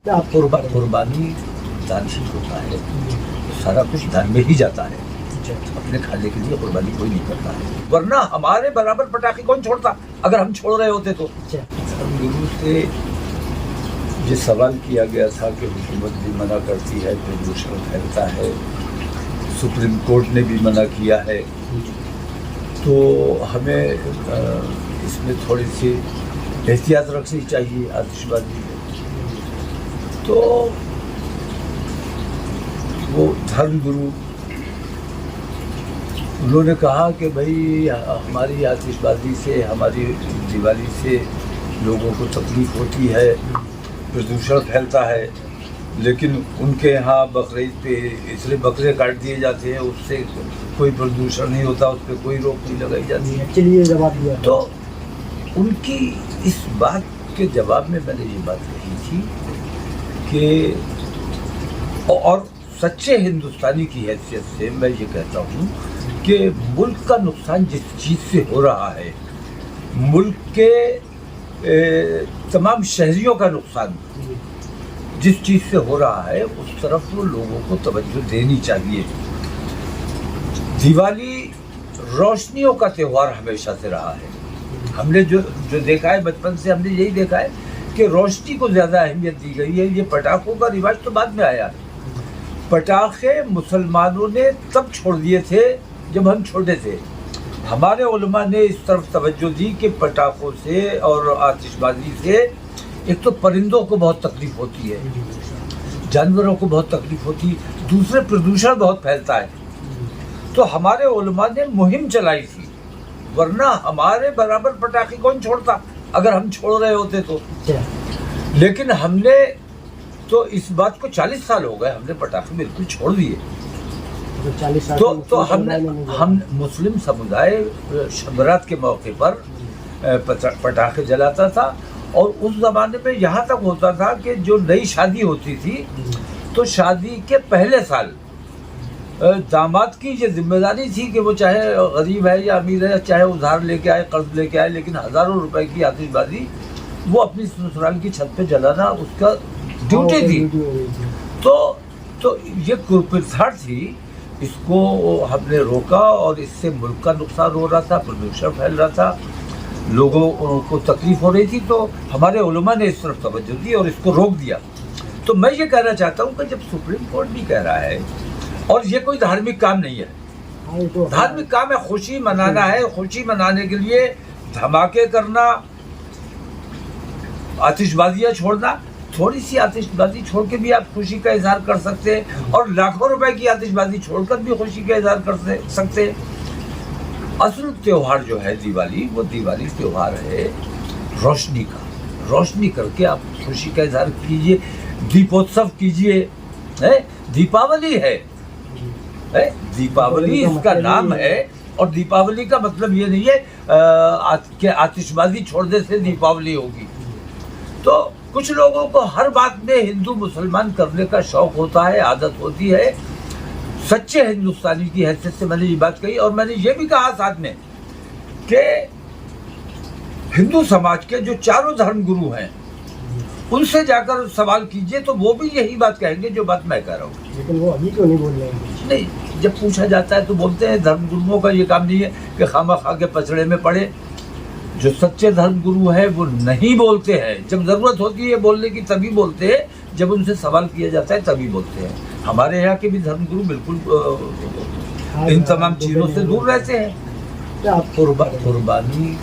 قربانی دانشی ہوتا ہے، سارا کچھ دان میں ہی جاتا ہے، اپنے کھانے کے لیے قربانی کوئی نہیں کرتا ہے، ورنہ ہمارے برابر پٹاخے کون چھوڑتا اگر ہم چھوڑ رہے ہوتے تو۔ گرو سے یہ سوال کیا گیا تھا کہ حکومت بھی منع کرتی ہے، پردوشن پھیلتا ہے، سپریم کورٹ نے بھی منع کیا ہے، تو ہمیں اس میں تھوڑی سی احتیاط رکھنی چاہیے آتش بازی میں۔ تو وہ دھرم گرو انہوں نے کہا کہ بھائی ہماری آتش بازی سے، ہماری دیوالی سے لوگوں کو تکلیف ہوتی ہے، پردوشن پھیلتا ہے، لیکن ان کے یہاں بقرعید پہ اس لیے بکرے کاٹ دیے جاتے ہیں، اس سے کوئی پردوشن نہیں ہوتا، اس پہ کوئی روک نہیں لگائی جاتی ہے۔ چلیے جواب دیا تو ان کی اس بات کے جواب میں میں نے یہ بات کہی تھی کہ اور سچے ہندوستانی کی حیثیت سے میں یہ کہتا ہوں کہ ملک کا نقصان جس چیز سے ہو رہا ہے، ملک کے تمام شہریوں کا نقصان جس چیز سے ہو رہا ہے، اس طرف وہ لوگوں کو توجہ دینی چاہیے۔ دیوالی روشنیوں کا تہوار ہمیشہ سے رہا ہے۔ ہم نے جو دیکھا ہے بچپن سے، ہم نے یہی دیکھا ہے کہ روشنی کو زیادہ اہمیت دی گئی ہے۔ یہ پٹاخوں کا رواج تو بعد میں آیا۔ پٹاخے مسلمانوں نے تب چھوڑ دیے تھے جب ہم چھوٹے تھے۔ ہمارے علماء نے اس طرف توجہ دی کہ پٹاخوں سے اور آتش بازی سے ایک تو پرندوں کو بہت تکلیف ہوتی ہے، جانوروں کو بہت تکلیف ہوتی ہے، دوسرے پردوشن بہت پھیلتا ہے۔ تو ہمارے علماء نے مہم چلائی تھی، ورنہ ہمارے برابر پٹاخے کون چھوڑتا اگر ہم چھوڑ رہے ہوتے تو۔ لیکن ہم نے تو اس بات کو 40 سال ہو گئے، ہم نے پٹاخے بالکل چھوڑ دیے۔ تو ہم مسلم سمودائے شبرات کے موقع پر پٹاخے جلاتا تھا، اور اس زمانے میں یہاں تک ہوتا تھا کہ جو نئی شادی ہوتی تھی تو شادی کے پہلے سال داماد کی یہ ذمہ داری تھی کہ وہ چاہے غریب ہے یا امیر ہے، چاہے ادھار لے کے آئے، قرض لے کے آئے، لیکن ہزاروں روپے کی آتش بازی وہ اپنی سسرال کی چھت پہ جلانا اس کا ڈیوٹی تھی۔ تو یہ کرپرتھا تھی، اس کو ہم نے روکا، اور اس سے ملک کا نقصان ہو رہا تھا، پردوشن پھیل رہا تھا، لوگوں کو تکلیف ہو رہی تھی، تو ہمارے علماء نے اس طرف توجہ دی اور اس کو روک دیا۔ تو میں یہ کہنا چاہتا ہوں کہ جب سپریم کورٹ بھی کہہ رہا ہے، اور یہ کوئی دھارمک کام نہیں ہے، دھارمک کام ہے، خوشی منانا ہے، خوشی منانے کے لیے دھماکے کرنا، آتش بازیاں چھوڑنا، تھوڑی سی آتش بازی چھوڑ کے بھی آپ خوشی کا اظہار کر سکتے ہیں، اور لاکھوں روپے کی آتش بازی چھوڑ کر بھی خوشی کا اظہار کر سکتے ہیں۔ اصل تہوار جو ہے دیوالی، وہ دیوالی تہوار ہے روشنی کا، روشنی کر کے آپ خوشی کا اظہار کیجئے، دیپوتسو کیجئے۔ دیپاولی ہے، دیپاولی اس کا نام ہے، اور دیپاولی کا مطلب یہ نہیں ہے کہ آتش بازی چھوڑنے سے دیپاولی ہوگی۔ تو کچھ لوگوں کو ہر بات میں ہندو مسلمان کرنے کا شوق ہوتا ہے، عادت ہوتی ہے۔ سچے ہندوستانی کی حیثیت سے میں نے یہ بات کہی، اور میں نے یہ بھی کہا ساتھ میں کہ ہندو سماج کے جو چاروں دھرم گرو ہیں ان سے جا کر سوال کیجئے، تو وہ بھی یہی بات کہیں گے جو بات میں کہہ رہا ہوں۔ لیکن وہ ابھی کیوں نہیں بول رہے ہیں؟ نہیں، جب پوچھا جاتا ہے تو بولتے ہیں۔ دھرم گروؤں کا یہ کام نہیں ہے کہ خواہ خواہ کے پچڑے میں پڑے۔ جو سچے دھرم گرو ہیں وہ نہیں بولتے ہیں، جب ضرورت ہوتی ہے بولنے کی تبھی بولتے ہیں، جب ان سے سوال کیا جاتا ہے تبھی بولتے ہیں۔ ہمارے یہاں کے بھی دھرم گرو بالکل ان تمام چیزوں سے دور رہتے ہیں۔ قربانی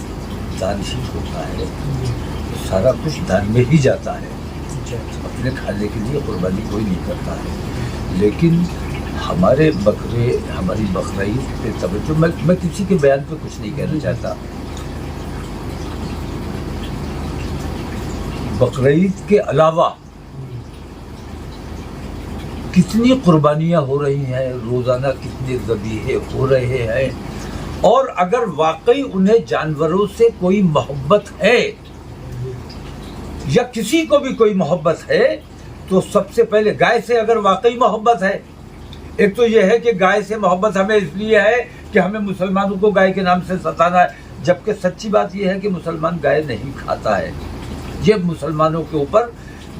دانشی ہوتا ہے، سارا کچھ دان میں ہی جاتا ہے، اپنے کھانے کے لیے قربانی کوئی نہیں کرتا ہے، لیکن ہمارے بکرے، ہماری بقرعید پہ توجہ، میں کسی کے بیان پہ کچھ نہیں کہنا چاہتا۔ بقرعید کے علاوہ کتنی قربانیاں ہو رہی ہیں، روزانہ کتنے ذبیحے ہو رہے ہیں، اور اگر واقعی انہیں جانوروں سے کوئی محبت ہے یا کسی کو بھی کوئی محبت ہے، تو سب سے پہلے گائے سے اگر واقعی محبت ہے، ایک تو یہ ہے کہ گائے سے محبت ہمیں اس لیے ہے کہ ہمیں مسلمانوں کو گائے کے نام سے ستانا ہے، جبکہ سچی بات یہ ہے کہ مسلمان گائے نہیں کھاتا ہے۔ یہ مسلمانوں کے اوپر